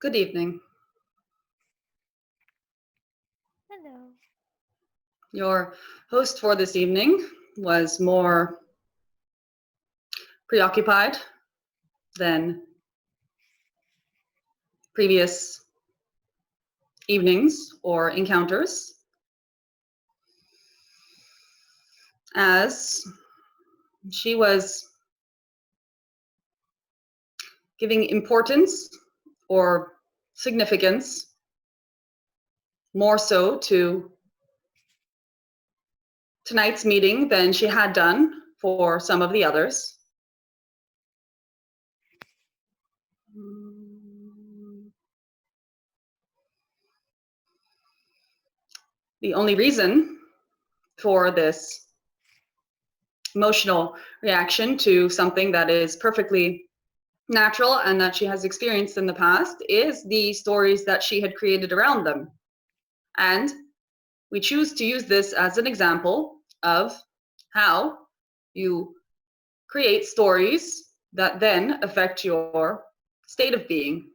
Good evening. Hello. Your host for this evening was more preoccupied than previous evenings or encounters, as she was giving importance or significance more so to tonight's meeting than she had done for some of the others. The only reason for this emotional reaction to something that is perfectly natural and that she has experienced in the past is the stories that she had created around them. And we choose to use this as an example of how you create stories that then affect your state of being.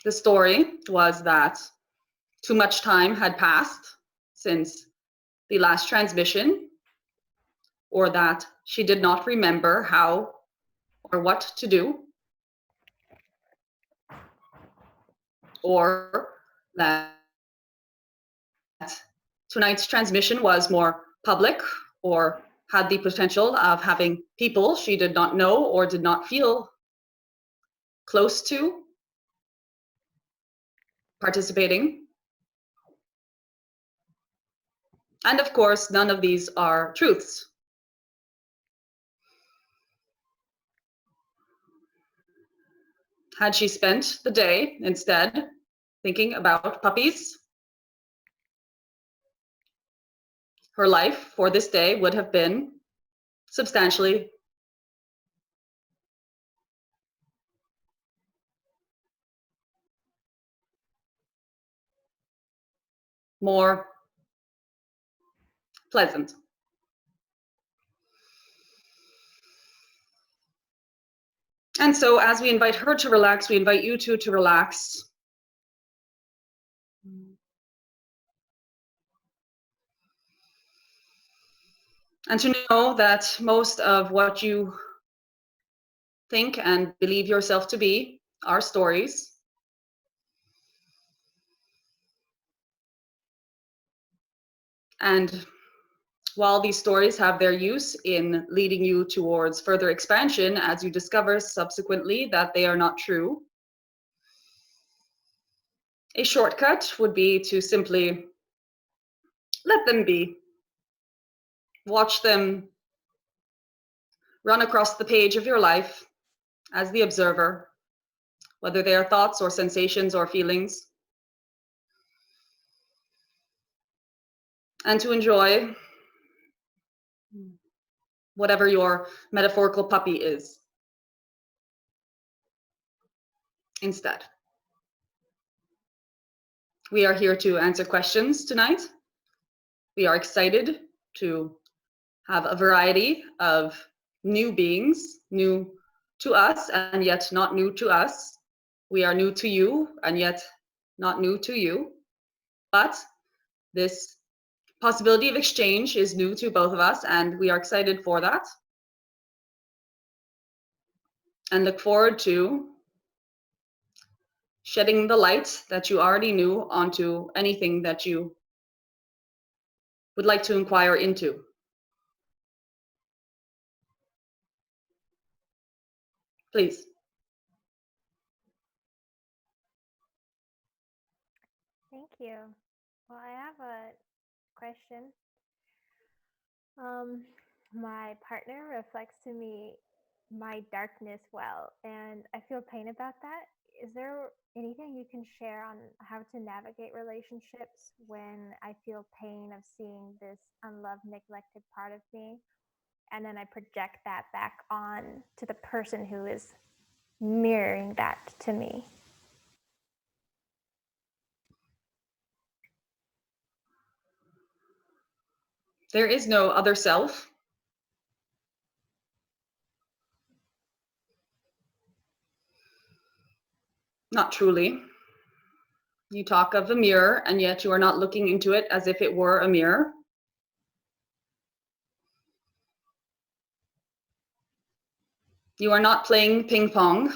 The story was that too much time had passed since the last transmission, or that she did not remember how or what to do, or that tonight's transmission was more public or had the potential of having people she did not know or did not feel close to participating. And of course, none of these are truths. Had she spent the day instead thinking about puppies, her life for this day would have been substantially more pleasant. And so as we invite her to relax, we invite you to relax. And to know that most of what you think and believe yourself to be are stories. And while these stories have their use in leading you towards further expansion, as you discover subsequently that they are not true, a shortcut would be to simply let them be. Watch them run across the page of your life as the observer, whether they are thoughts or sensations or feelings, and to enjoy whatever your metaphorical puppy is instead. We are here to answer questions tonight. We are excited to have a variety of new beings, new to us and yet not new to us. We are new to you and yet not new to you. But this possibility of exchange is new to both of us, and we are excited for that. And look forward to shedding the light that you already knew onto anything that you would like to inquire into. Please. Thank you. Well, I have a question. Um, my partner reflects to me my darkness well, and I feel pain about that. Is there anything you can share on how to navigate relationships when I feel pain of seeing this unloved, neglected part of me? And then I project that back on to the person who is mirroring that to me. There is no other self. Not truly. You talk of a mirror, and yet you are not looking into it as if it were a mirror. You are not playing ping pong,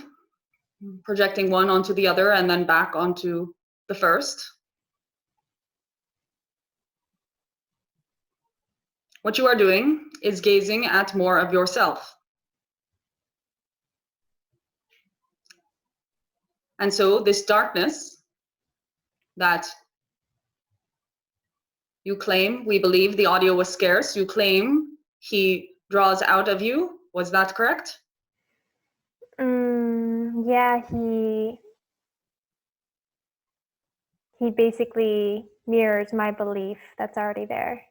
projecting one onto the other and then back onto the first. What you are doing is gazing at more of yourself. And so this darkness that you claim, we believe the audio was scarce, you claim he draws out of you, was that correct? Yeah, he basically mirrors my belief that's already there.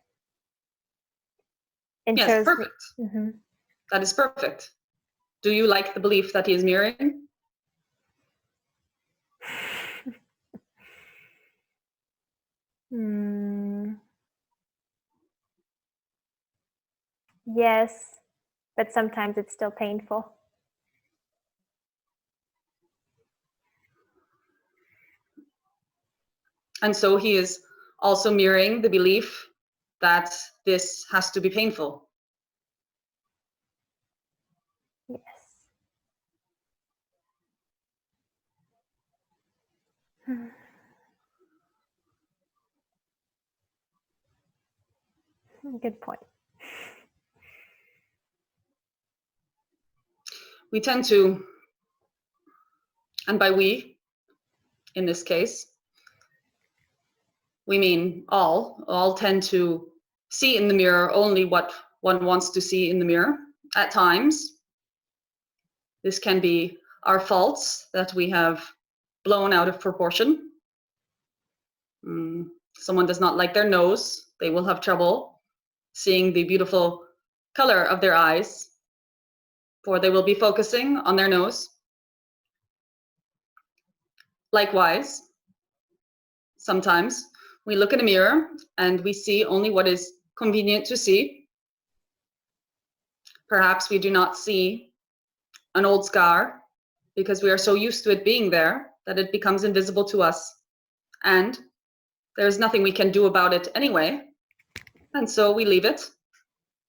And yes, shows perfect. That is perfect. Do you like the belief that he is mirroring? Yes, but sometimes it's still painful. And so he is also mirroring the belief that this has to be painful. Yes. Good point. We tend to, and by we, in this case, we mean all tend to see in the mirror only what one wants to see in the mirror. At times, this can be our faults that we have blown out of proportion. Someone does not like their nose, they will have trouble seeing the beautiful color of their eyes, for they will be focusing on their nose. Likewise, sometimes we look in a mirror and we see only what is convenient to see. Perhaps we do not see an old scar because we are so used to it being there that it becomes invisible to us. And there's nothing we can do about it anyway. And so we leave it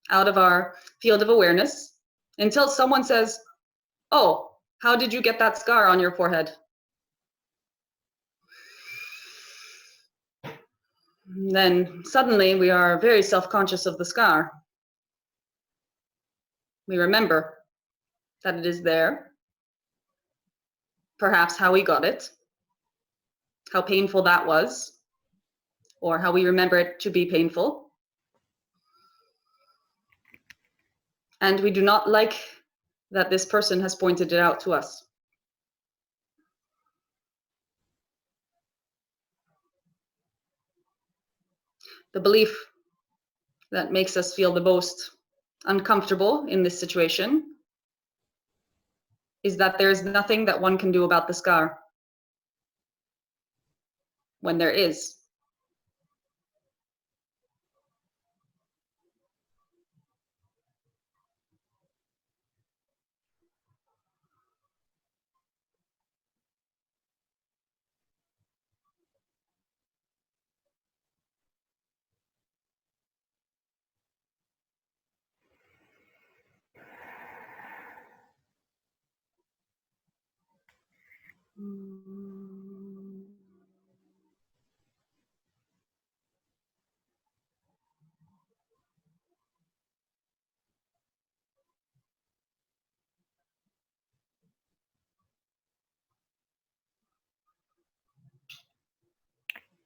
out of our field of awareness until someone says, "Oh, how did you get that scar on your forehead?" Then suddenly we are very self-conscious of the scar. We remember that it is there, perhaps how we got it, how painful that was, or how we remember it to be painful. And we do not like that this person has pointed it out to us. The belief that makes us feel the most uncomfortable in this situation is that there's nothing that one can do about the scar, when there is.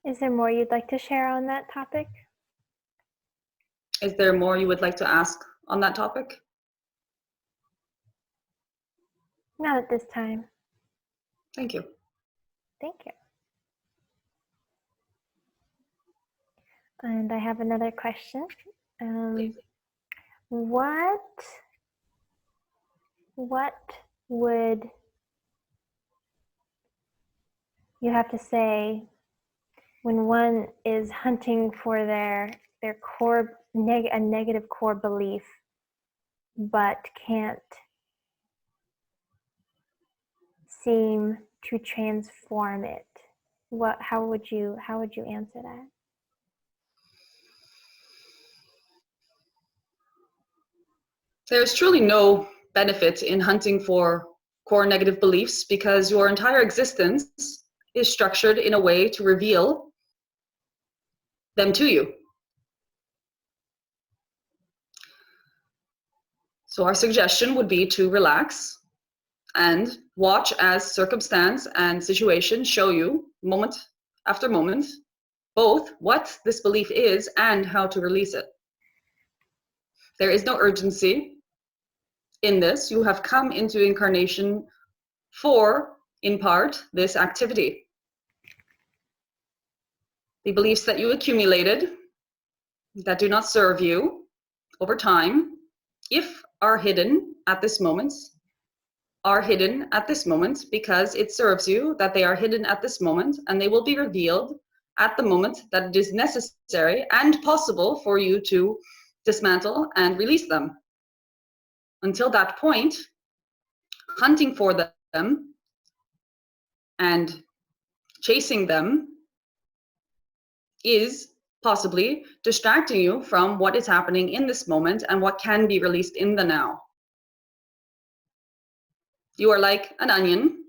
Is there more you'd like to share on that topic? Is there more you would like to ask on that topic? Not at this time. Thank you. Thank you. And I have another question. What would you have to say when one is hunting for their core a negative core belief, but can't seem to transform it? How would you answer that? There's truly no benefit in hunting for core negative beliefs because your entire existence is structured in a way to reveal them to you. So our suggestion would be to relax and watch as circumstance and situation show you, moment after moment, both what this belief is and how to release it. There is no urgency in this. You have come into incarnation for, in part, this activity. The beliefs that you accumulated that do not serve you over time, if are hidden at this moment, are hidden at this moment because it serves you that they are hidden at this moment, and they will be revealed at the moment that it is necessary and possible for you to dismantle and release them. Until that point, hunting for them and chasing them is possibly distracting you from what is happening in this moment and what can be released in the now. You are like an onion.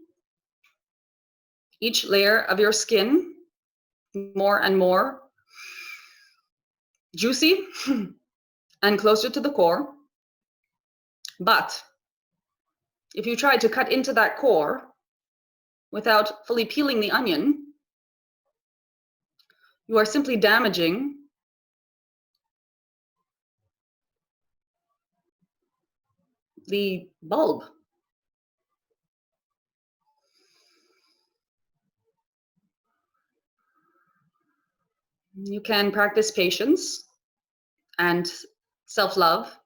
Each layer of your skin, more and more juicy and closer to the core. But if you try to cut into that core without fully peeling the onion, you are simply damaging the bulb. You can practice patience and self-love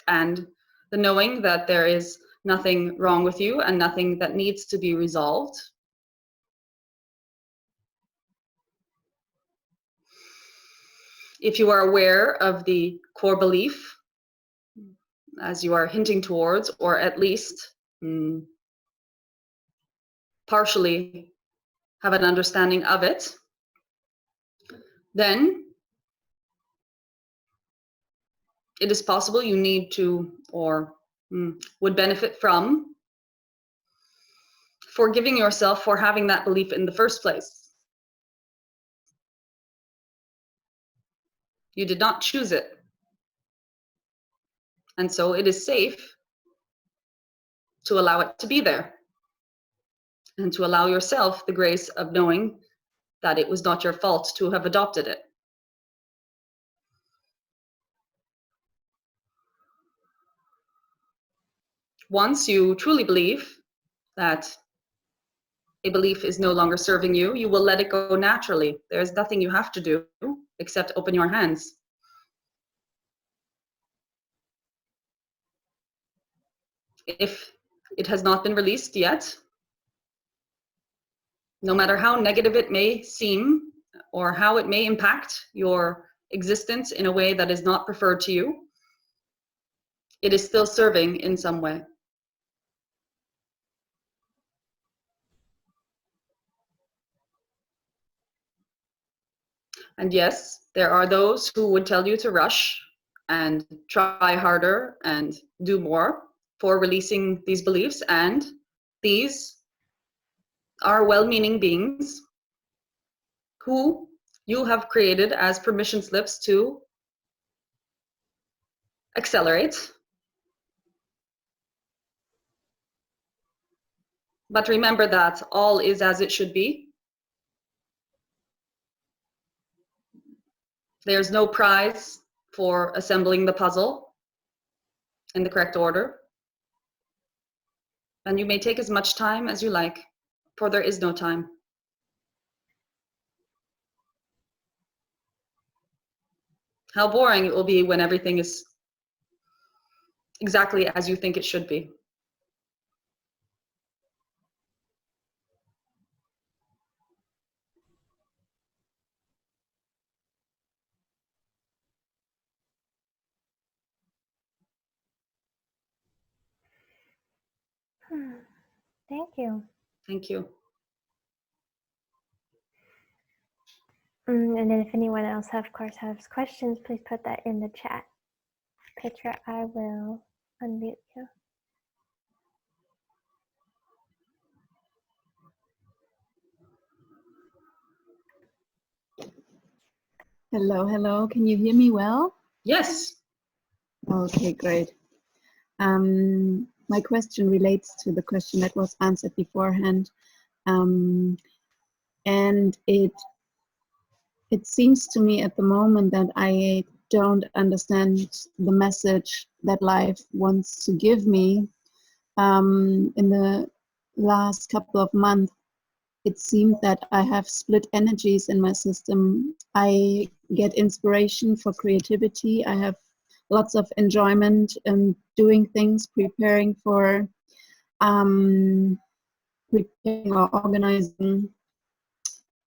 and the knowing that there is nothing wrong with you and nothing that needs to be resolved. If you are aware of the core belief, as you are hinting towards, or at least partially have an understanding of it, then it is possible you need to, or would benefit from, forgiving yourself for having that belief in the first place. You did not choose it. And so it is safe to allow it to be there and to allow yourself the grace of knowing that it was not your fault to have adopted it. Once you truly believe that a belief is no longer serving you, you will let it go naturally. There's nothing you have to do except open your hands. If it has not been released yet, no matter how negative it may seem or how it may impact your existence in a way that is not preferred to you, it is still serving in some way. And yes, there are those who would tell you to rush and try harder and do more for releasing these beliefs, and these are well-meaning beings who you have created as permission slips to accelerate. But remember that all is as it should be. There's no prize for assembling the puzzle in the correct order. And you may take as much time as you like, for there is no time. How boring it will be when everything is exactly as you think it should be. Thank you. Thank you. And then if anyone else, of course, has questions, please put that in the chat. Petra, I will unmute you. Hello, hello. Can you hear me well? Yes. Okay, great. My question relates to the question that was answered beforehand. And it seems to me at the moment that I don't understand the message that life wants to give me. In the last couple of months, it seemed that I have split energies in my system. I get inspiration for creativity. I have lots of enjoyment in doing things, preparing or organizing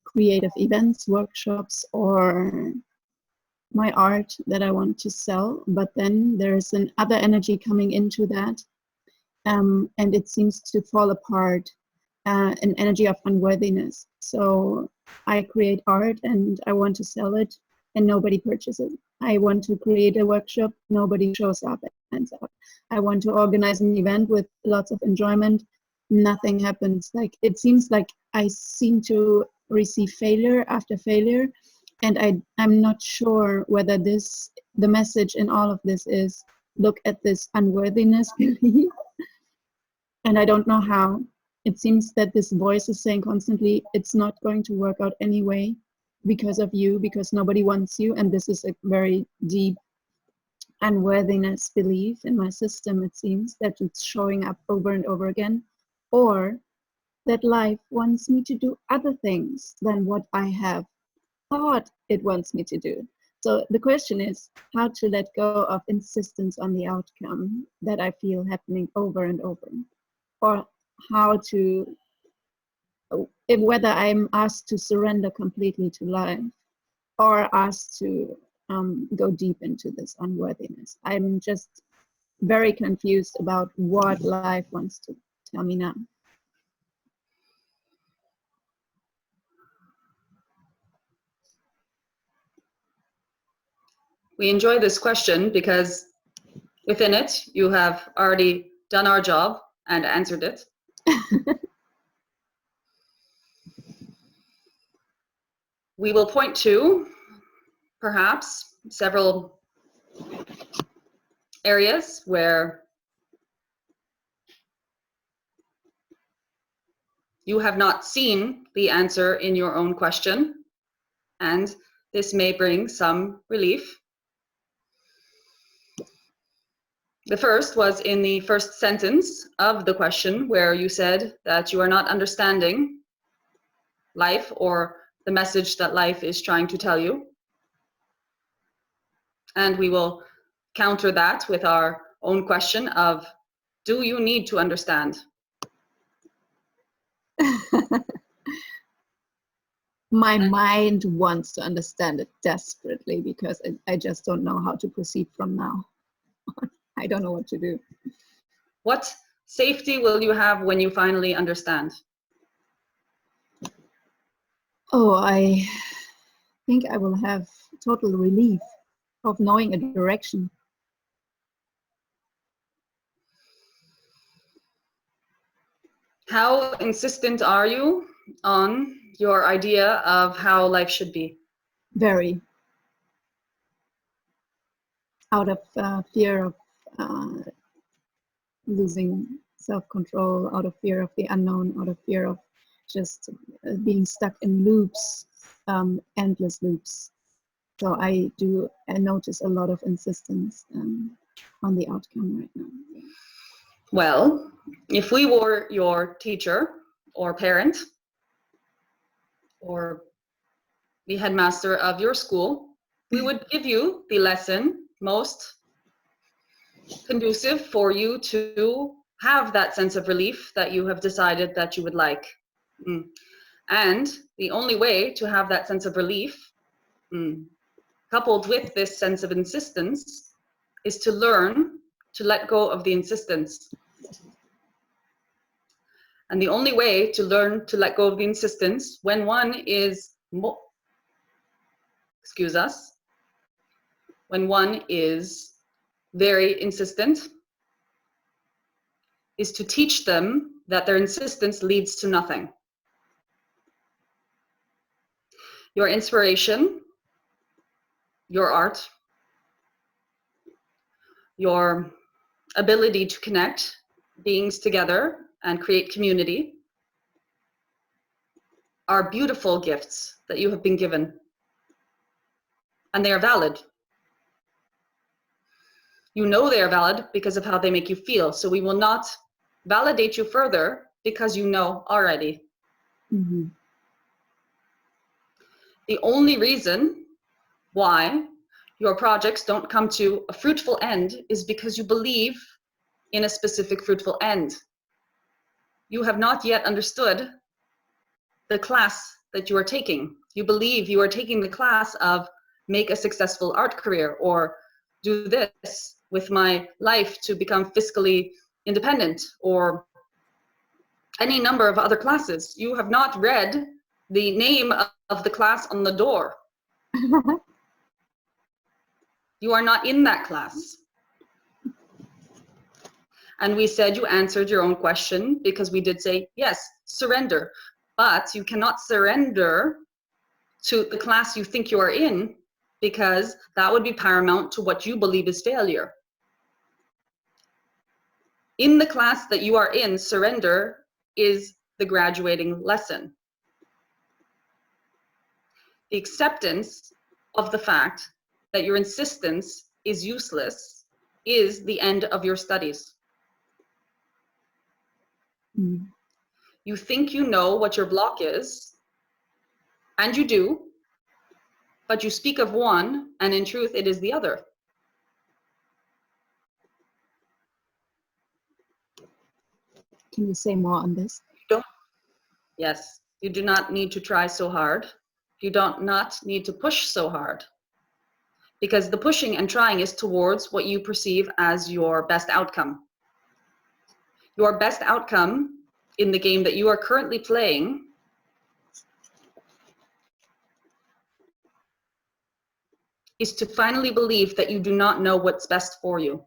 creative events, workshops, or my art that I want to sell. But then there's another energy coming into that, and it seems to fall apart. An energy of unworthiness. So I create art and I want to sell it and nobody purchases it. I want to create a workshop, nobody shows up and hands up. I want to organize an event with lots of enjoyment, nothing happens. Like it seems like I seem to receive failure after failure, and I'm not sure whether the message in all of this is look at this unworthiness belief, and I don't know how. It seems that this voice is saying constantly, it's not going to work out anyway because of you, because nobody wants you. And this is a very deep unworthiness belief in my system, it seems, that it's showing up over and over again. Or that life wants me to do other things than what I have thought it wants me to do. So the question is how to let go of insistence on the outcome that I feel happening over and over. Or how to, whether I'm asked to surrender completely to life or asked to go deep into this unworthiness. I'm just very confused about what life wants to tell me now. We enjoy this question because within it, you have already done our job and answered it. We will point to perhaps several areas where you have not seen the answer in your own question, and this may bring some relief. The first was in the first sentence of the question, where you said that you are not understanding life or the message that life is trying to tell you. And we will counter that with our own question of, do you need to understand? My mind wants to understand it desperately because I just don't know how to proceed from now. I don't know what to do. What safety will you have when you finally understand? Oh, I think I will have total relief of knowing a direction. How insistent are you on your idea of how life should be? Very. Out of fear of losing self-control, out of fear of the unknown, out of fear of just being stuck in loops, endless loops. So I notice a lot of insistence on the outcome right now. Well, if we were your teacher or parent or the headmaster of your school, we would give you the lesson most conducive for you to have that sense of relief that you have decided that you would like. And the only way to have that sense of relief, coupled with this sense of insistence, is to learn to let go of the insistence. And the only way to learn to let go of the insistence when one is excuse us, when one is very insistent, is to teach them that their insistence leads to nothing. Your inspiration, your art, your ability to connect beings together and create community are beautiful gifts that you have been given, and they are valid. You know they are valid because of how they make you feel, so we will not validate you further because you know already. Mm-hmm. The only reason why your projects don't come to a fruitful end is because you believe in a specific fruitful end. You have not yet understood the class that you are taking. You believe you are taking the class of make a successful art career, or do this with my life to become fiscally independent, or any number of other classes. You have not read the name of the class on the door. You are not in that class. And we said you answered your own question because we did say, yes, surrender. But you cannot surrender to the class you think you are in, because that would be paramount to what you believe is failure. In the class that you are in, surrender is the graduating lesson. The acceptance of the fact that your insistence is useless is the end of your studies. Mm. You think you know what your block is, and you do, but you speak of one, and in truth, it is the other. Can you say more on this? Yes, you do not need to try so hard. You don't not need to push so hard, because the pushing and trying is towards what you perceive as your best outcome. Your best outcome in the game that you are currently playing is to finally believe that you do not know what's best for you.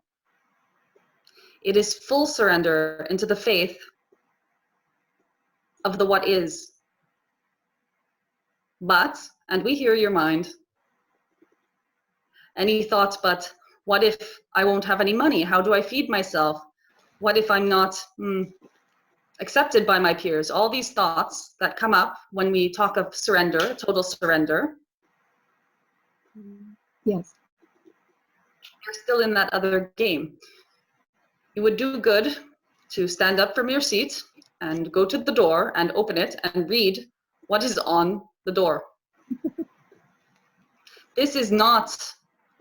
It is full surrender into the faith of the what is. But, and we hear your mind, any thoughts, but what if I won't have any money? How do I feed myself? What if I'm not accepted by my peers? All these thoughts that come up when we talk of surrender, total surrender. Yes. You're still in that other game. You would do good to stand up from your seat and go to the door and open it and read what is on the door. This is not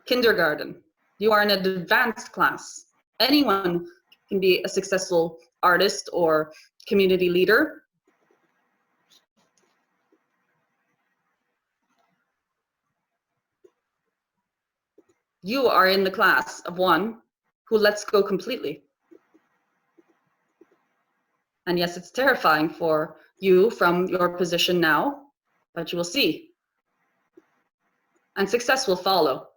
kindergarten. You are in an advanced class. Anyone can be a successful artist or community leader. You are in the class of one who lets go completely. And yes, it's terrifying for you from your position now, but you will see. And success will follow,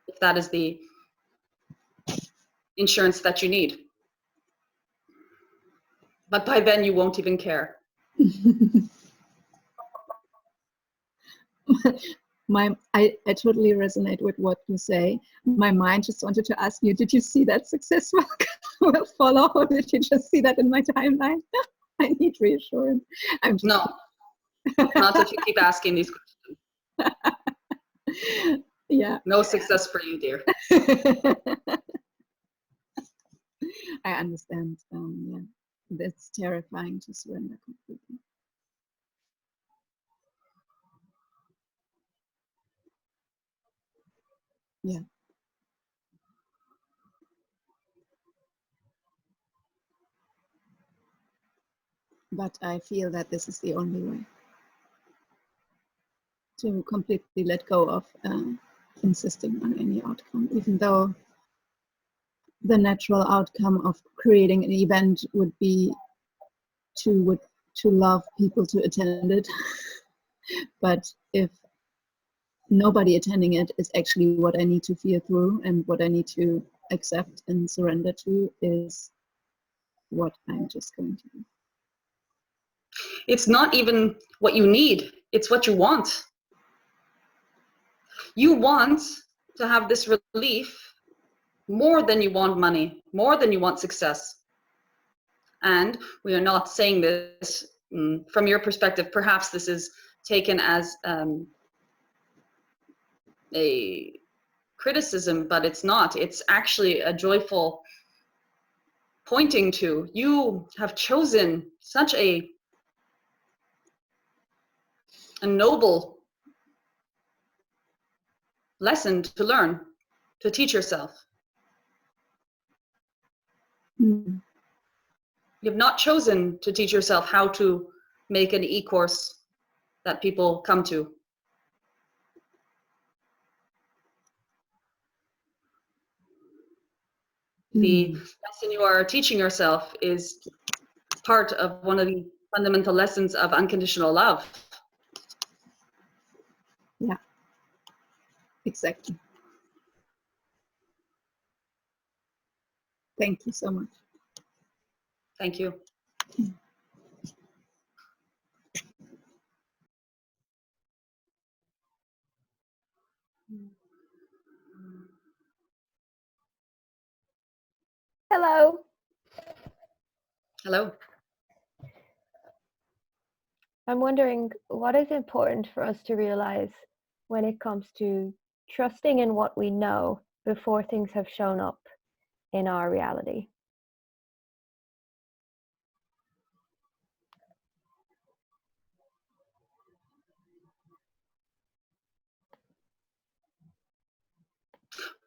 if that is the insurance that you need. But by then you won't even care. I totally resonate with what you say. My mind just wanted to ask you, did you see that success will follow, or did you just see that in my timeline? I need reassurance. I'm just No, not if you keep asking these questions. Yeah. No success for you, dear. I understand. Yeah, that's terrifying to surrender completely. Yeah. But I feel that this is the only way to completely let go of insisting on any outcome, even though the natural outcome of creating an event would be to love people to attend it. But if nobody attending it is actually what I need to fear through, and what I need to accept and surrender to is what I'm just going to do. It's not even what you need, it's what you want. You want to have this relief more than you want money, more than you want success. And we are not saying this from your perspective. Perhaps this is taken as a criticism, but it's not. It's actually a joyful pointing to, you have chosen such a noble lesson to learn, to teach yourself. Mm. You've not chosen to teach yourself how to make an e-course that people come to. The lesson you are teaching yourself is part of one of the fundamental lessons of unconditional love. Yeah, exactly. Thank you so much. Thank you. Hello. Hello. I'm wondering what is important for us to realize when it comes to trusting in what we know before things have shown up in our reality.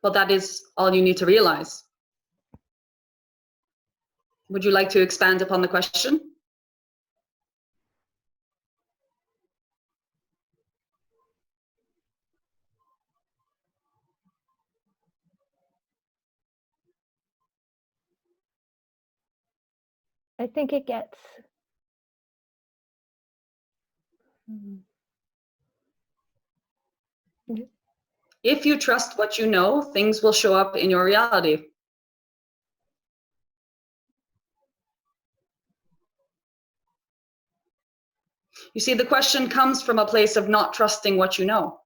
Well, that is all you need to realize. Would you like to expand upon the question? I think it gets If you trust what you know, things will show up in your reality. You see, the question comes from a place of not trusting what you know.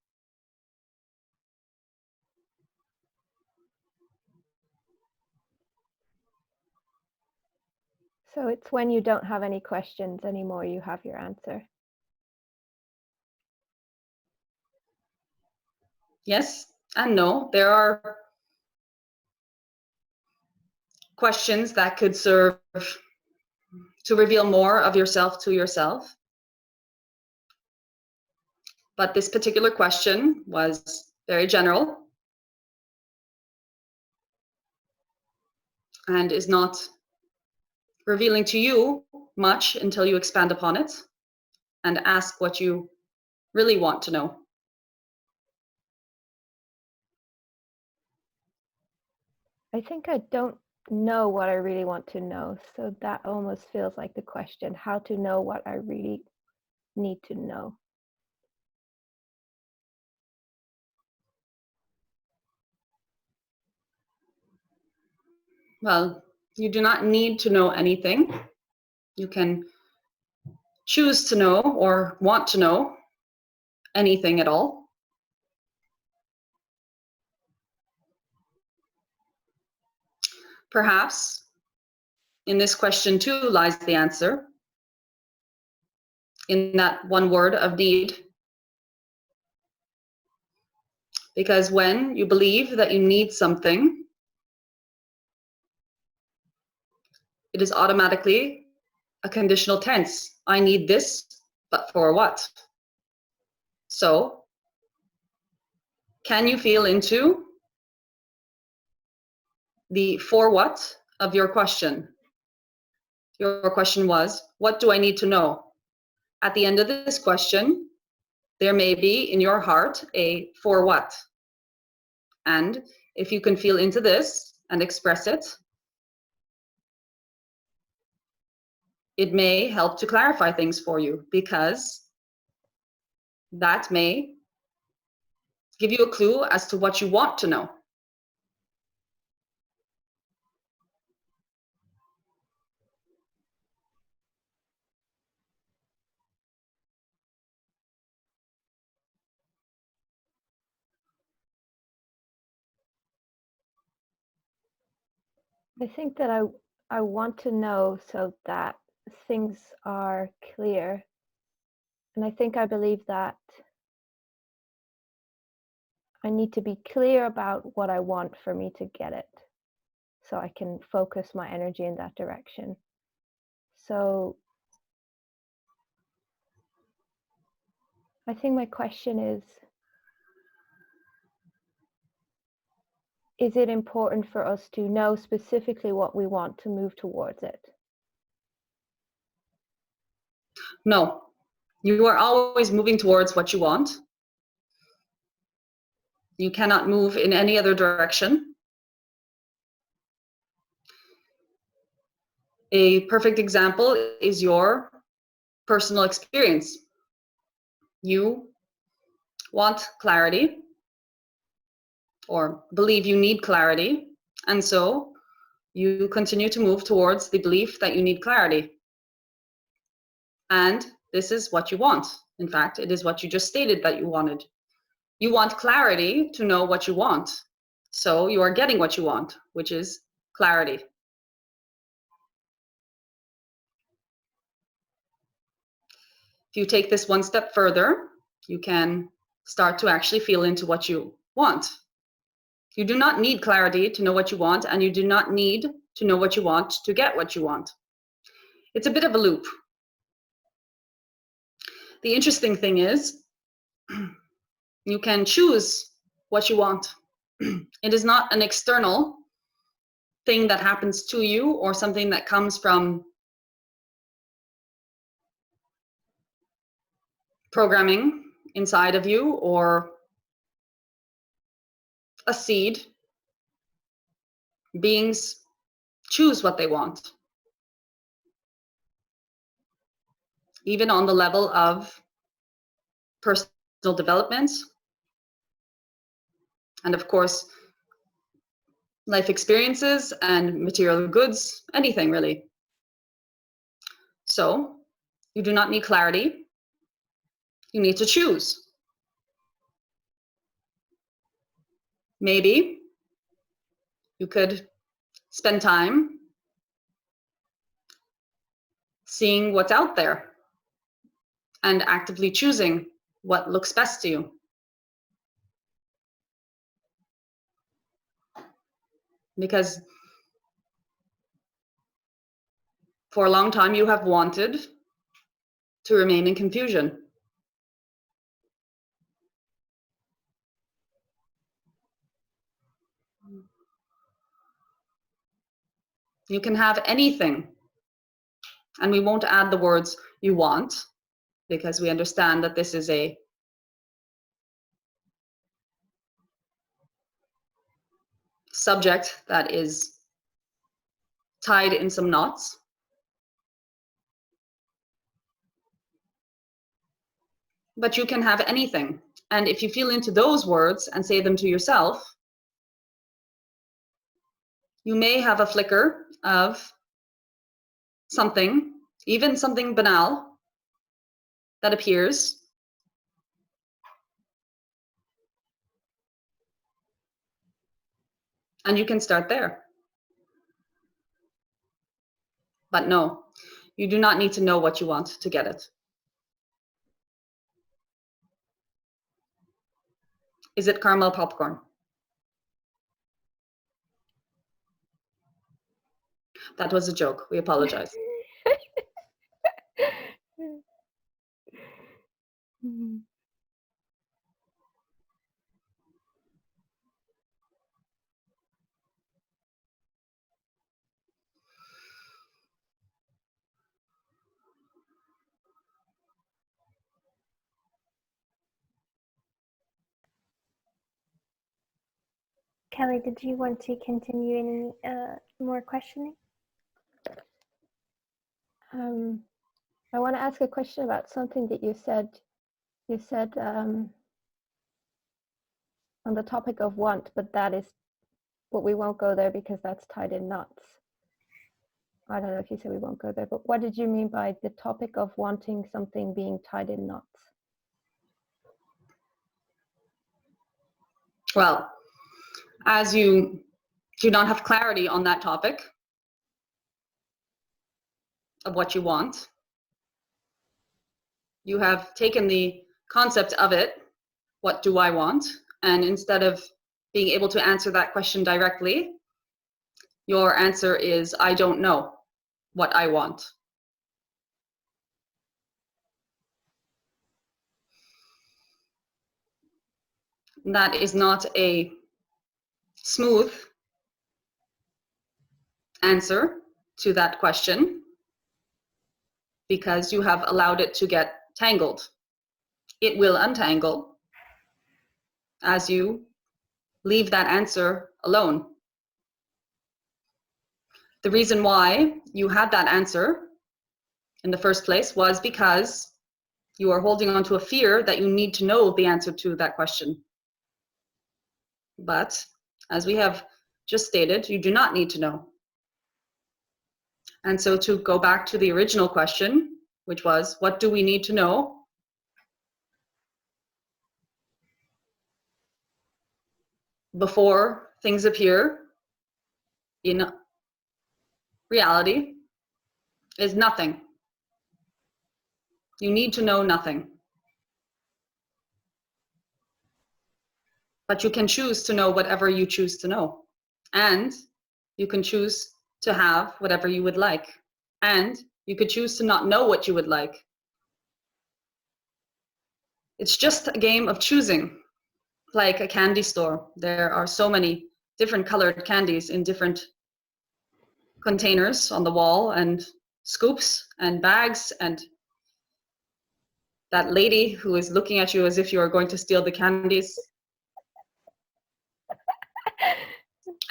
so it's when you don't have any questions anymore, you have your answer. Yes and no. There are questions that could serve to reveal more of yourself to yourself. But this particular question was very general and is not revealing to you much until you expand upon it and ask what you really want to know. I think I don't know what I really want to know. So that almost feels like the question, how to know what I really need to know. Well, you do not need to know anything. You can choose to know or want to know anything at all. Perhaps in this question too lies the answer, in that one word of need. Because when you believe that you need something, it is automatically a conditional tense. I need this, but for what? So, can you feel into the for what of your question? Your question was, what do I need to know? At the end of this question, there may be in your heart a for what. And if you can feel into this and express it, it may help to clarify things for you, because that may give you a clue as to what you want to know. I think that I want to know so that things are clear. And I think I believe that I need to be clear about what I want for me to get it, so I can focus my energy in that direction. So I think my question is it important for us to know specifically what we want to move towards it? No, you are always moving towards what you want. You cannot move in any other direction. A perfect example is your personal experience. You want clarity, or believe you need clarity, and so you continue to move towards the belief that you need clarity. And this is what you want. In fact, it is what you just stated that you wanted. You want clarity to know what you want. So you are getting what you want, which is clarity. If you take this one step further, you can start to actually feel into what you want. You do not need clarity to know what you want, and you do not need to know what you want to get what you want. It's a bit of a loop. The interesting thing is, you can choose what you want. It is not an external thing that happens to you or something that comes from programming inside of you or a seed. Beings choose what they want, even on the level of personal development and, of course, life experiences and material goods, anything really. So you do not need clarity. You need to choose. Maybe you could spend time seeing what's out there and actively choosing what looks best to you. Because for a long time you have wanted to remain in confusion. You can have anything, and we won't add the words you want, because we understand that this is a subject that is tied in some knots. But you can have anything. And if you feel into those words and say them to yourself, you may have a flicker of something, even something banal, that appears. And you can start there. But no, you do not need to know what you want to get it. Is it caramel popcorn? That was a joke. We apologize. Kelly, did you want to continue any more questioning? I want to ask a question about something that you said. You said on the topic of want, but we won't go there because that's tied in knots. I don't know if you said we won't go there, but what did you mean by the topic of wanting something being tied in knots? Well, as you do not have clarity on that topic of what you want, you have taken the concept of it, what do I want? And instead of being able to answer that question directly, your answer is, I don't know what I want. That is not a smooth answer to that question because you have allowed it to get tangled. It will untangle as you leave that answer alone. The reason why you had that answer in the first place was because you are holding on to a fear that you need to know the answer to that question. But as we have just stated, you do not need to know. And so to go back to the original question, which was, what do we need to know? Before things appear in reality is nothing. You need to know nothing. But you can choose to know whatever you choose to know. And you can choose to have whatever you would like. And you could choose to not know what you would like. It's just a game of choosing, like a candy store. There are so many different colored candies in different containers on the wall, and scoops and bags, and that lady who is looking at you as if you are going to steal the candies.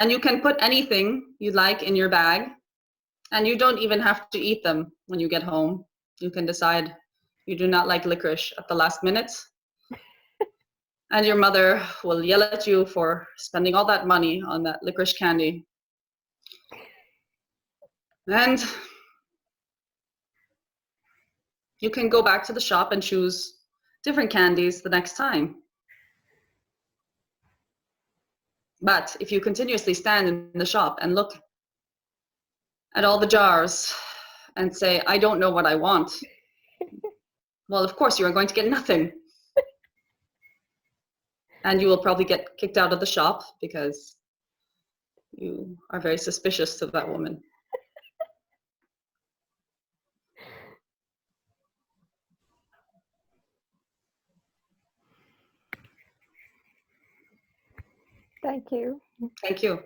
And you can put anything you like in your bag, and you don't even have to eat them when you get home. You can decide you do not like licorice at the last minute, and your mother will yell at you for spending all that money on that licorice candy. And you can go back to the shop and choose different candies the next time. But if you continuously stand in the shop and look at all the jars and say, I don't know what I want, well, of course you are going to get nothing. And you will probably get kicked out of the shop because you are very suspicious of that woman. Thank you. Thank you.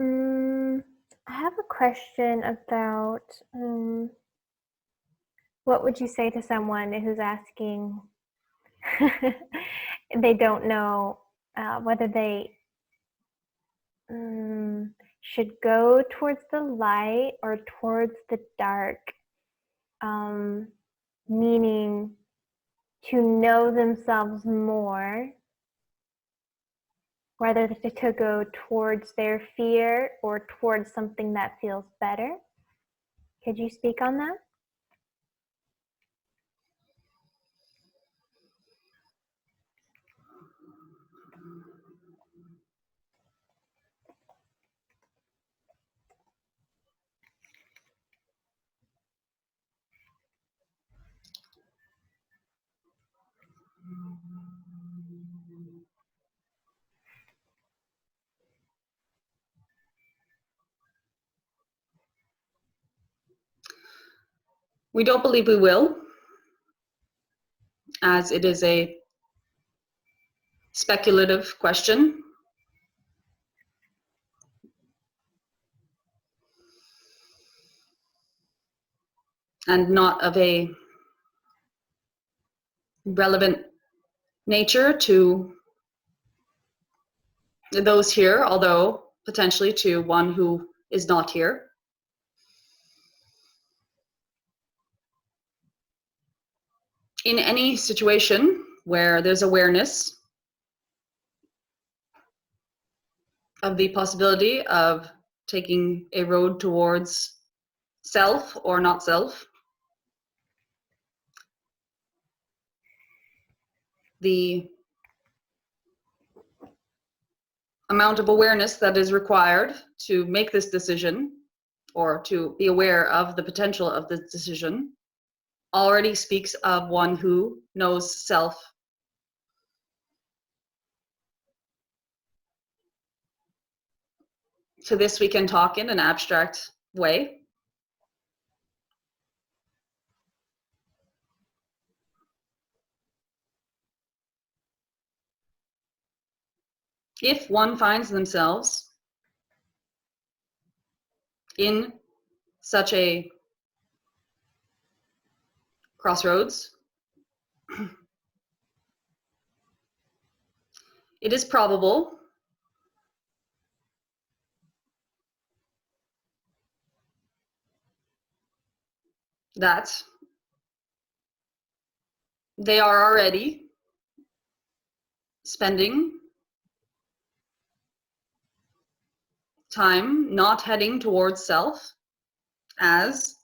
I have a question about what would you say to someone who's asking, they don't know whether they should go towards the light or towards the dark, meaning to know themselves more, whether to go towards their fear or towards something that feels better. Could you speak on that? We don't believe we will, as it is a speculative question. And not of a relevant nature to those here, although potentially to one who is not here. in any situation where there's awareness of the possibility of taking a road towards self or not self, the amount of awareness that is required to make this decision or to be aware of the potential of this decision already speaks of one who knows self. To this we can talk in an abstract way. If one finds themselves in such a crossroads, it is probable that they are already spending time not heading towards self, as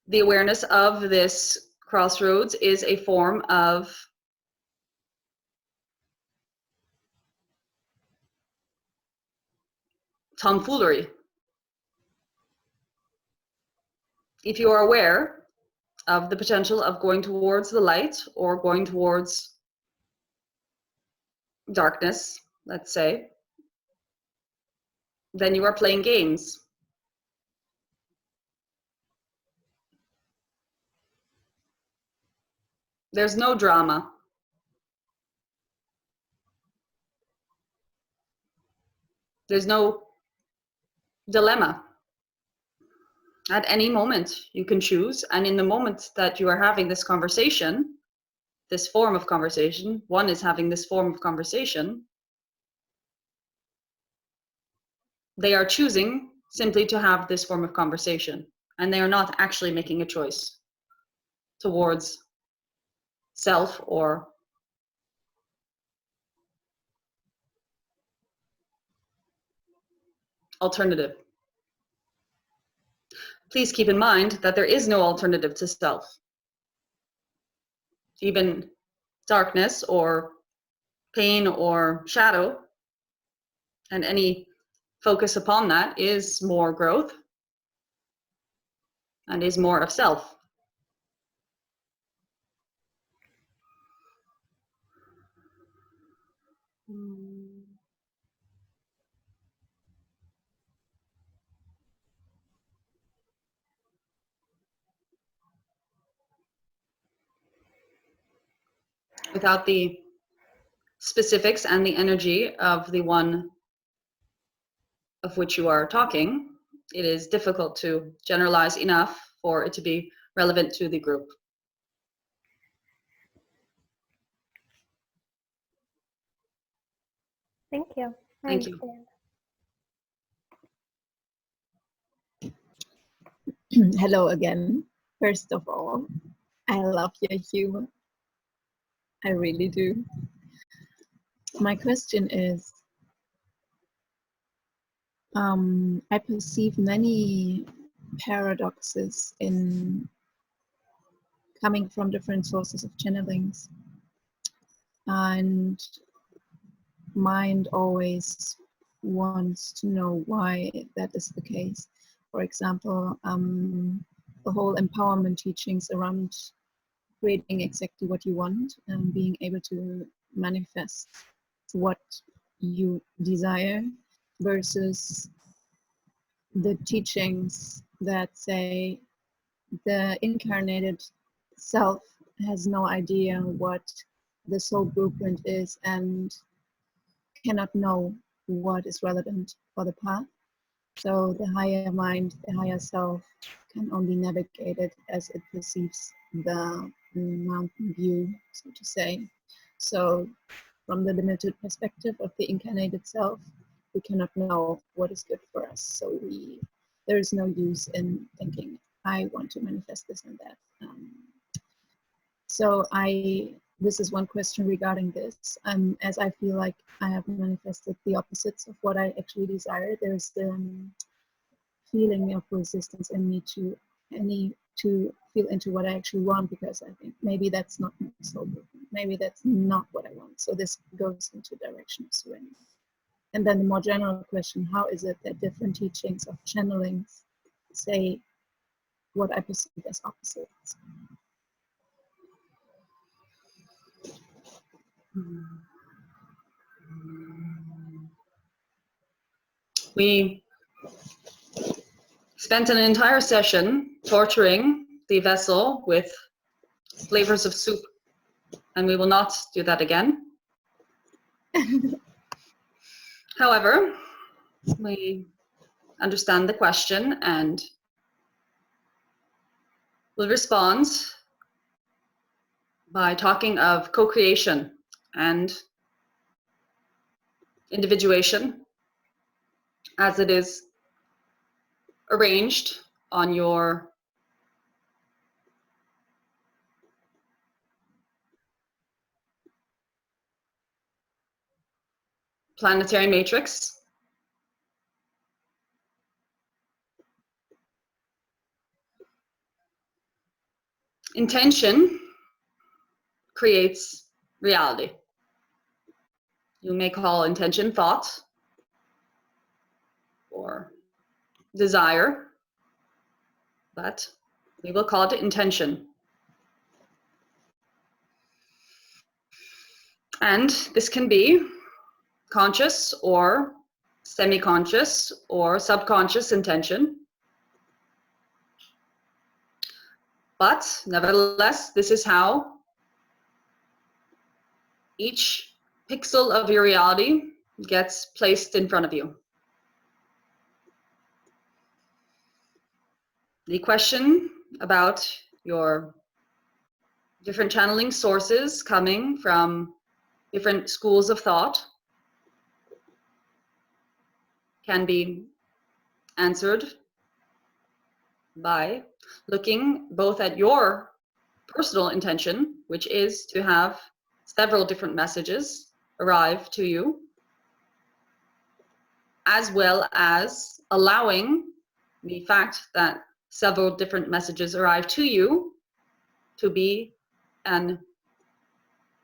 the awareness of this crossroads is a form of tomfoolery. If you are aware of the potential of going towards the light or going towards darkness, let's say, then you are playing games. There's no drama. There's no dilemma. At any moment you can choose, and in the moment that you are having this conversation, this form of conversation, one is having this form of conversation, they are choosing simply to have this form of conversation, and they are not actually making a choice towards self or alternative. Please keep in mind that there is no alternative to self. Even darkness or pain or shadow, and any focus upon that is more growth and is more of self. Without the specifics and the energy of the one of which you are talking, it is difficult to generalize enough for it to be relevant to the group. Thank you. Thank you. Hello again. First of all, I love your humor. I really do. My question is, I perceive many paradoxes in coming from different sources of channelings, and mind always wants to know why that is the case. For example, the whole empowerment teachings around creating exactly what you want and being able to manifest what you desire, versus the teachings that say the incarnated self has no idea what the soul blueprint is and cannot know what is relevant for the path. So the higher mind, the higher self, can only navigate it as it perceives the mountain view, so to say. So from the limited perspective of the incarnated self, we cannot know what is good for us. So there is no use in thinking I want to manifest this and that. So this is one question regarding this. As I feel like I have manifested the opposites of what I actually desire, there's the feeling of resistance in me to feel into what I actually want, because I think maybe that's not my soul movement. Maybe that's not what I want. So this goes into the direction of surrender. And then the more general question, how is it that different teachings of channelings say what I perceive as opposites? We spent an entire session torturing the vessel with flavors of soup, and we will not do that again. However, we understand the question and will respond by talking of co-creation and individuation as it is arranged on your planetary matrix. Intention creates reality. You may call intention thought or desire, but we will call it intention. And this can be conscious or semi-conscious or subconscious intention. But nevertheless, this is how each pixel of your reality gets placed in front of you. The question about your different channeling sources coming from different schools of thought can be answered by looking both at your personal intention, which is to have several different messages arrive to you, as well as allowing the fact that several different messages arrive to you to be an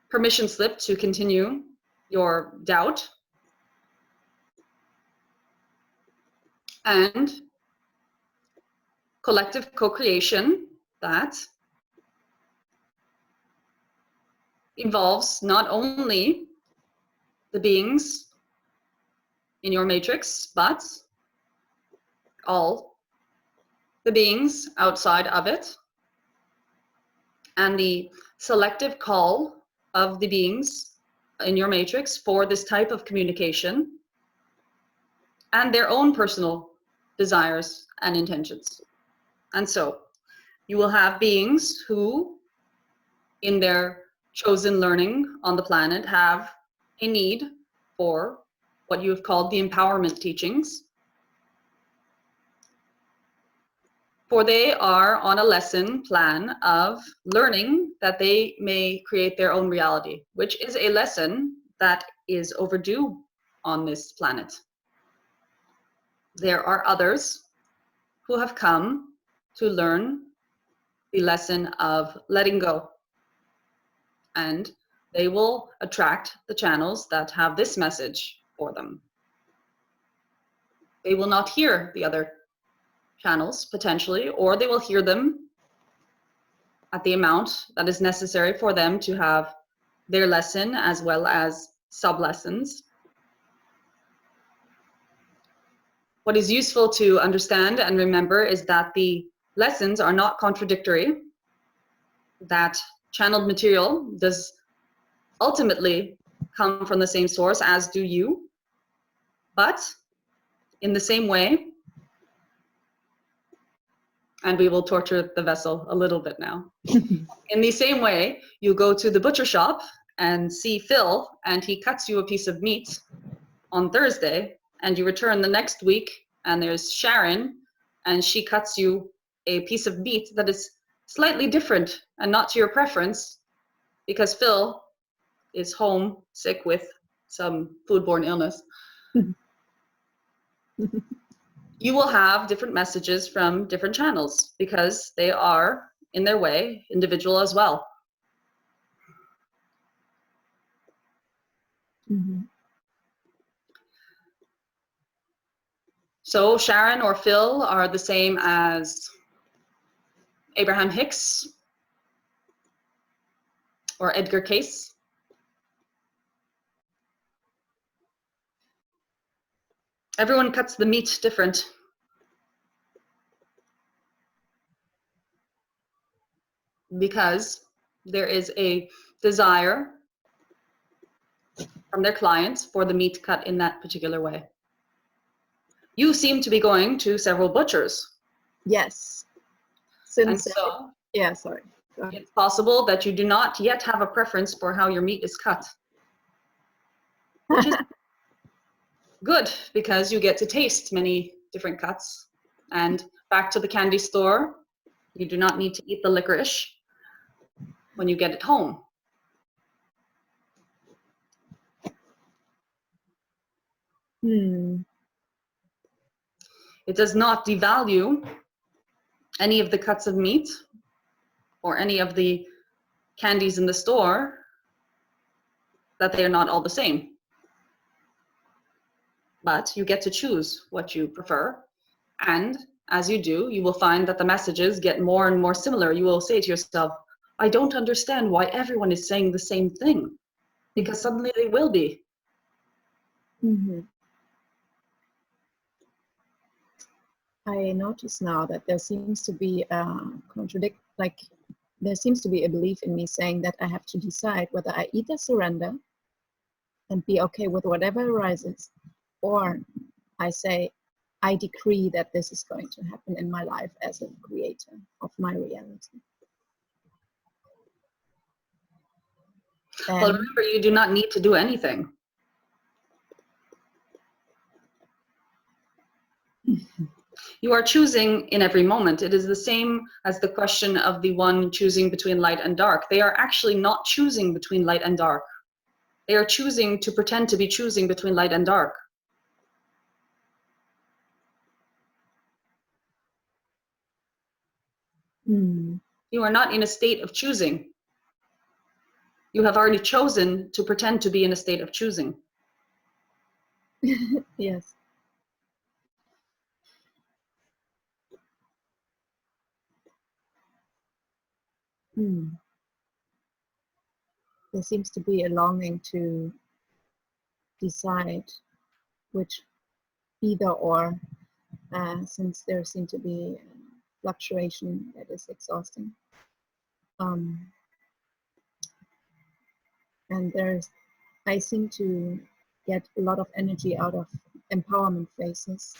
permission slip to continue your doubt, and collective co-creation that involves not only the beings in your matrix, but all the beings outside of it, and the selective call of the beings in your matrix for this type of communication and their own personal desires and intentions. And so you will have beings who, in their chosen learning on the planet, have a need for what you have called the empowerment teachings. For they are on a lesson plan of learning that they may create their own reality, which is a lesson that is overdue on this planet. There are others who have come to learn the lesson of letting go, and they will attract the channels that have this message for them. They will not hear the other channels potentially, or they will hear them at the amount that is necessary for them to have their lesson as well as sub-lessons. What is useful to understand and remember is that the lessons are not contradictory, that channeled material does ultimately come from the same source as do you, but in the same way, and we will torture the vessel a little bit now. In the same way, you go to the butcher shop and see Phil, and he cuts you a piece of meat on Thursday, and you return the next week, and there's Sharon, and she cuts you a piece of meat that is slightly different and not to your preference, because Phil is home sick with some foodborne illness, you will have different messages from different channels because they are, in their way, individual as well. Mm-hmm. So Sharon or Phil are the same as Abraham Hicks or Edgar Cayce. Everyone cuts the meat different. Because there is a desire from their clients for the meat cut in that particular way. You seem to be going to several butchers. Yes. And so yeah, sorry. it's possible that you do not yet have a preference for how your meat is cut. Which is good, because you get to taste many different cuts. And back to the candy store, you do not need to eat the licorice when you get it home. It does not devalue any of the cuts of meat or any of the candies in the store, that they are not all the same. But you get to choose what you prefer. And as you do, you will find that the messages get more and more similar. You will say to yourself, I don't understand why everyone is saying the same thing, because suddenly they will be. Mm-hmm. I notice now that there seems to be a contradict, like there seems to be a belief in me saying that I have to decide whether I either surrender and be okay with whatever arises, or I say, I decree that this is going to happen in my life as a creator of my reality. Well, remember, you do not need to do anything. You are choosing in every moment. It is the same as the question of the one choosing between light and dark. They are actually not choosing between light and dark. They are choosing to pretend to be choosing between light and dark. You are not in a state of choosing. You have already chosen to pretend to be in a state of choosing. Yes. There seems to be a longing to decide which either or, since there seems to be fluctuation that is exhausting. And I seem to get a lot of energy out of empowerment phases,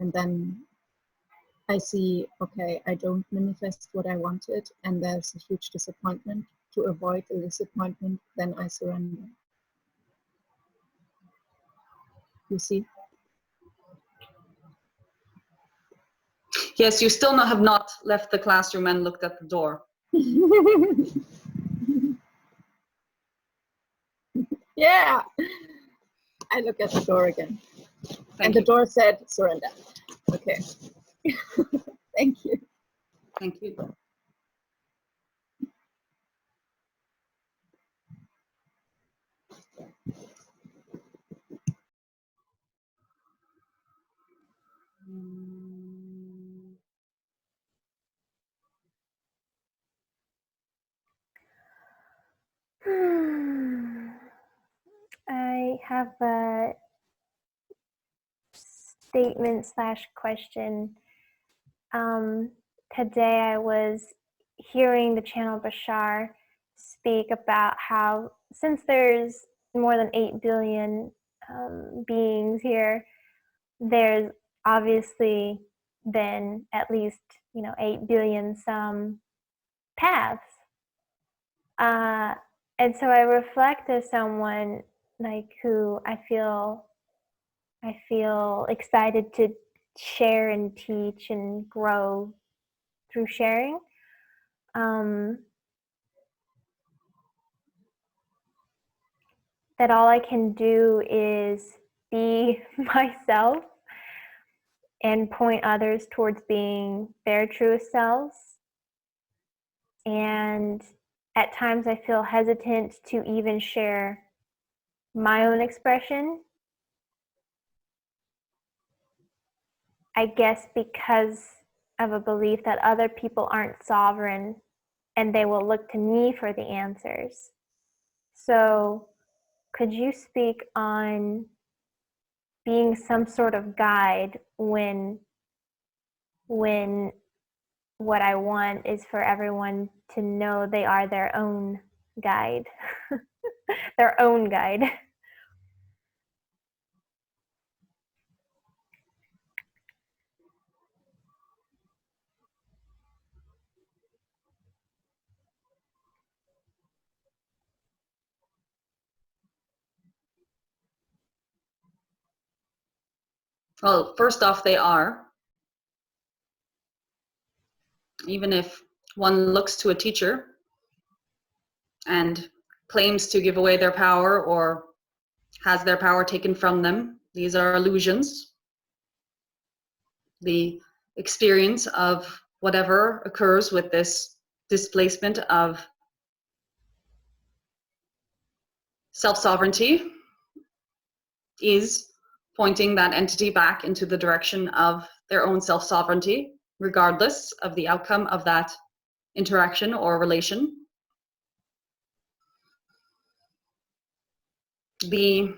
and then I see, okay, I don't manifest what I wanted, and there's a huge disappointment. To avoid the disappointment, then I surrender. You see? Yes, you still have not left the classroom and looked at the door. Yeah, I look at the door again. Thank The you. door said surrender. Okay. Thank you. Thank you. I have a statement / question. Today I was hearing the channel Bashar speak about how, since there's more than 8 billion beings here, there's obviously been at least 8 billion some paths. And so I reflect as someone like who I feel excited to share and teach and grow through sharing. That all I can do is be myself and point others towards being their truest selves. And at times I feel hesitant to even share my own expression. I guess because of a belief that other people aren't sovereign and they will look to me for the answers. So could you speak on being some sort of guide when what I want is for everyone to know they are their own guide, their own guide? Well, first off, they are. Even if one looks to a teacher and claims to give away their power or has their power taken from them, these are illusions. The experience of whatever occurs with this displacement of self-sovereignty is pointing that entity back into the direction of their own self-sovereignty, regardless of the outcome of that interaction or relation. The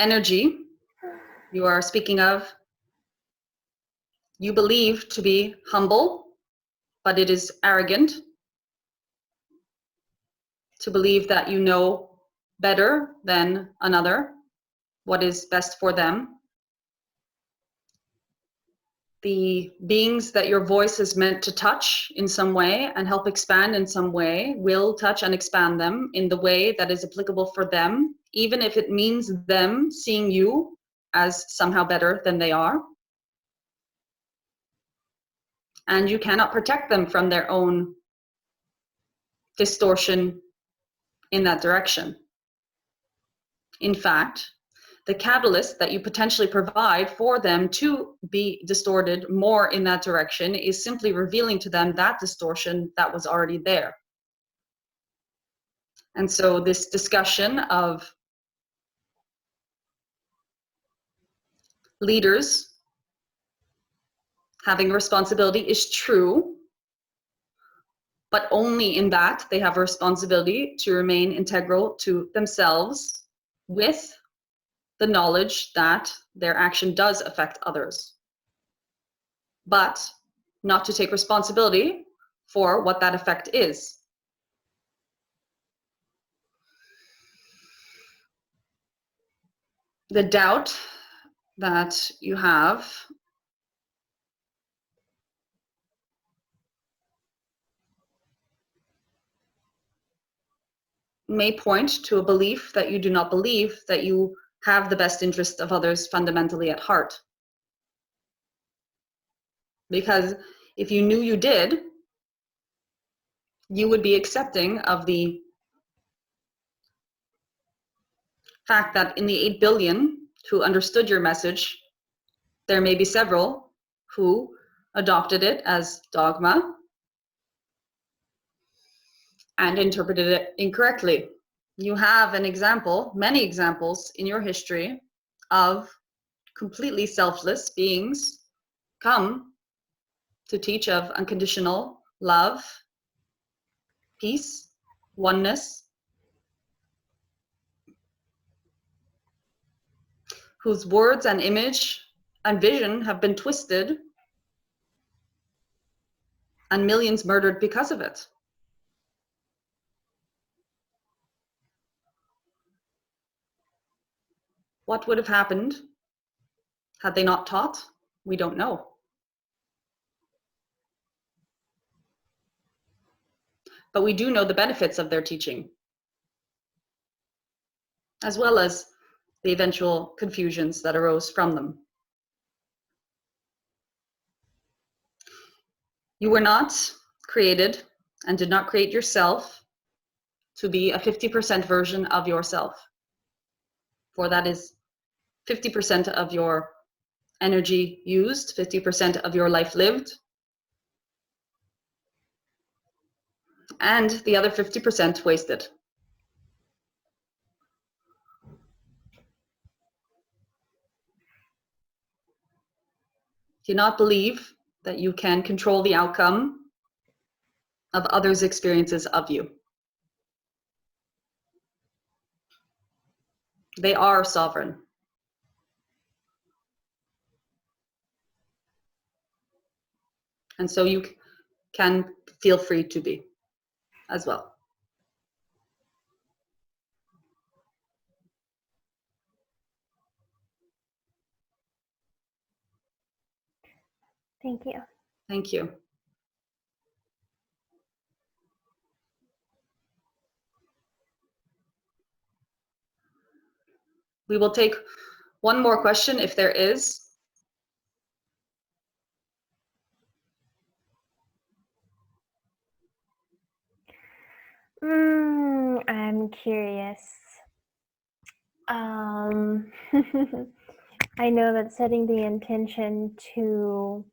energy you are speaking of, you believe to be humble, but it is arrogant to believe that you know better than another what is best for them. The beings that your voice is meant to touch in some way and help expand in some way will touch and expand them in the way that is applicable for them, even if it means them seeing you as somehow better than they are. And you cannot protect them from their own distortion in that direction. In fact, the catalyst that you potentially provide for them to be distorted more in that direction is simply revealing to them that distortion that was already there. And so this discussion of leaders having a responsibility is true, but only in that they have a responsibility to remain integral to themselves with the knowledge that their action does affect others, but not to take responsibility for what that effect is. The doubt that you have may point to a belief that you do not believe that you have the best interest of others fundamentally at heart. Because if you knew you did, you would be accepting of the fact that in the 8 billion who understood your message, there may be several who adopted it as dogma and interpreted it incorrectly. You have an example, many examples in your history of completely selfless beings come to teach of unconditional love, peace, oneness, whose words and image and vision have been twisted and millions murdered because of it. What would have happened had they not taught? We don't know. But we do know the benefits of their teaching, as well as the eventual confusions that arose from them. You were not created and did not create yourself to be a 50% version of yourself. For that is 50% of your energy used, 50% of your life lived, and the other 50% wasted. Do not believe that you can control the outcome of others' experiences of you. They are sovereign. And so you can feel free to be as well. Thank you. Thank you. We will take one more question if there is. I'm curious. I know that setting the intention to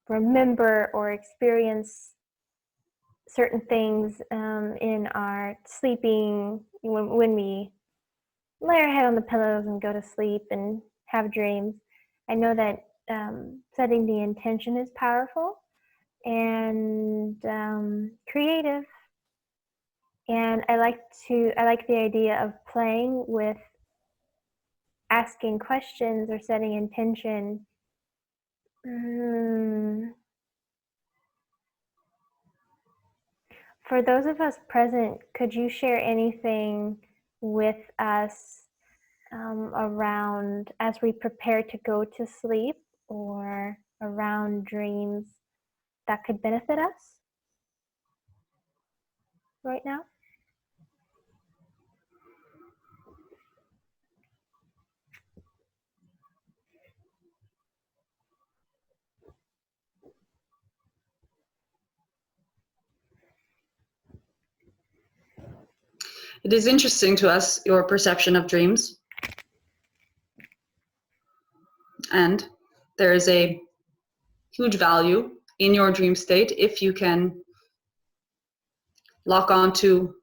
remember or experience certain things in our sleeping, when we lay our head on the pillows and go to sleep and have dreams, I know that setting the intention is powerful and creative. And I like the idea of playing with asking questions or setting intention. For those of us present, could you share anything with us around as we prepare to go to sleep or around dreams that could benefit us right now? It is interesting to us, your perception of dreams. And there is a huge value in your dream state if you can lock on to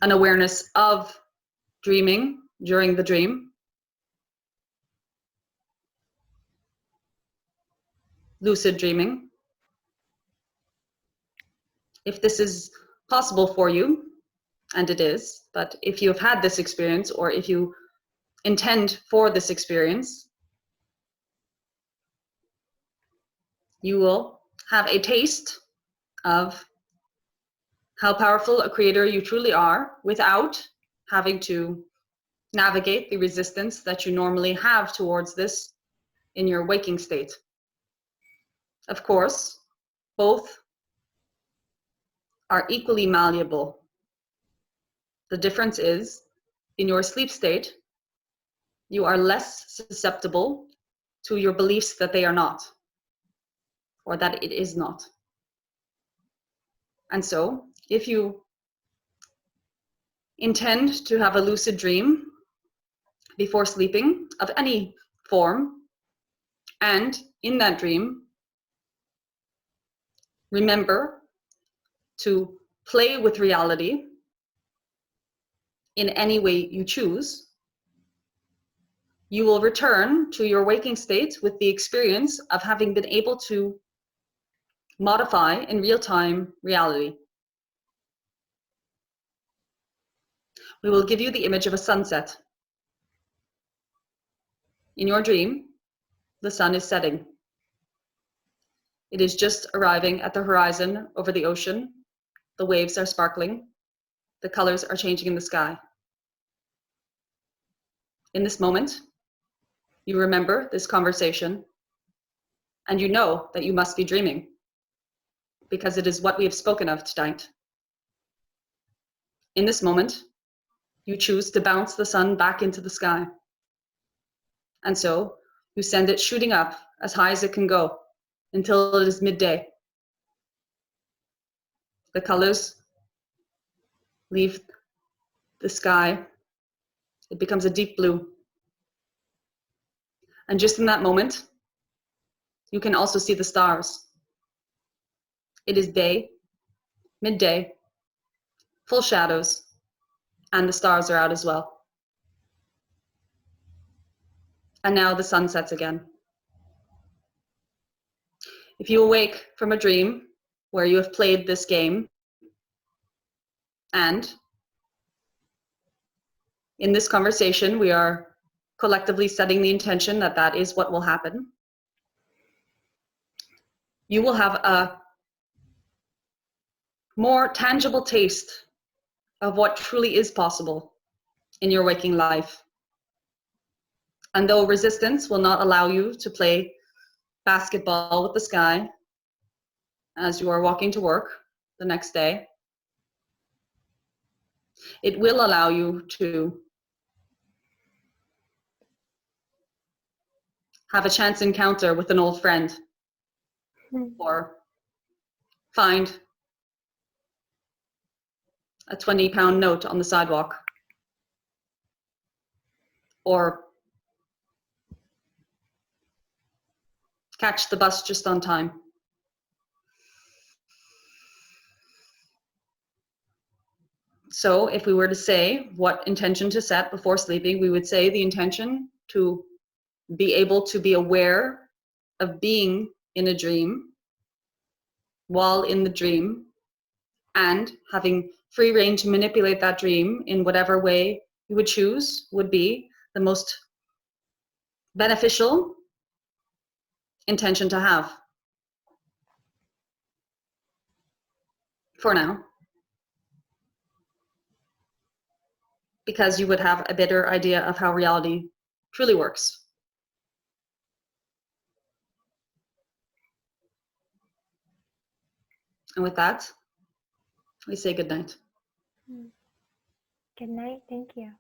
an awareness of dreaming during the dream. Lucid dreaming. If this is possible for you, and it is, but if you have had this experience or if you intend for this experience, you will have a taste of how powerful a creator you truly are without having to navigate the resistance that you normally have towards this in your waking state. Of course, both are equally malleable. The difference is, in your sleep state, you are less susceptible to your beliefs that they are not, or that it is not. And so, if you intend to have a lucid dream before sleeping of any form, and in that dream, remember to play with reality in any way you choose, you will return to your waking state with the experience of having been able to modify in real-time reality. We will give you the image of a sunset. In your dream, the sun is setting. It is just arriving at the horizon over the ocean. The waves are sparkling. The colors are changing in the sky. In this moment, you remember this conversation, and you know that you must be dreaming, because it is what we have spoken of tonight. In this moment, you choose to bounce the sun back into the sky. And so you send it shooting up as high as it can go, until it is midday. The colors leave the sky. It becomes a deep blue. And just in that moment, you can also see the stars. It is day, midday, full shadows, and the stars are out as well. And now the sun sets again. If you awake from a dream where you have played this game, and in this conversation, we are collectively setting the intention that that is what will happen, you will have a more tangible taste of what truly is possible in your waking life. And though resistance will not allow you to play basketball with the sky as you are walking to work the next day, it will allow you to have a chance encounter with an old friend, or find a 20-pound note on the sidewalk, or catch the bus just on time. So if we were to say what intention to set before sleeping, we would say the intention to be able to be aware of being in a dream while in the dream, and having free rein to manipulate that dream in whatever way you would choose would be the most beneficial intention to have for now, because you would have a better idea of how reality truly works. And with that, we say good night. Good night. Thank you.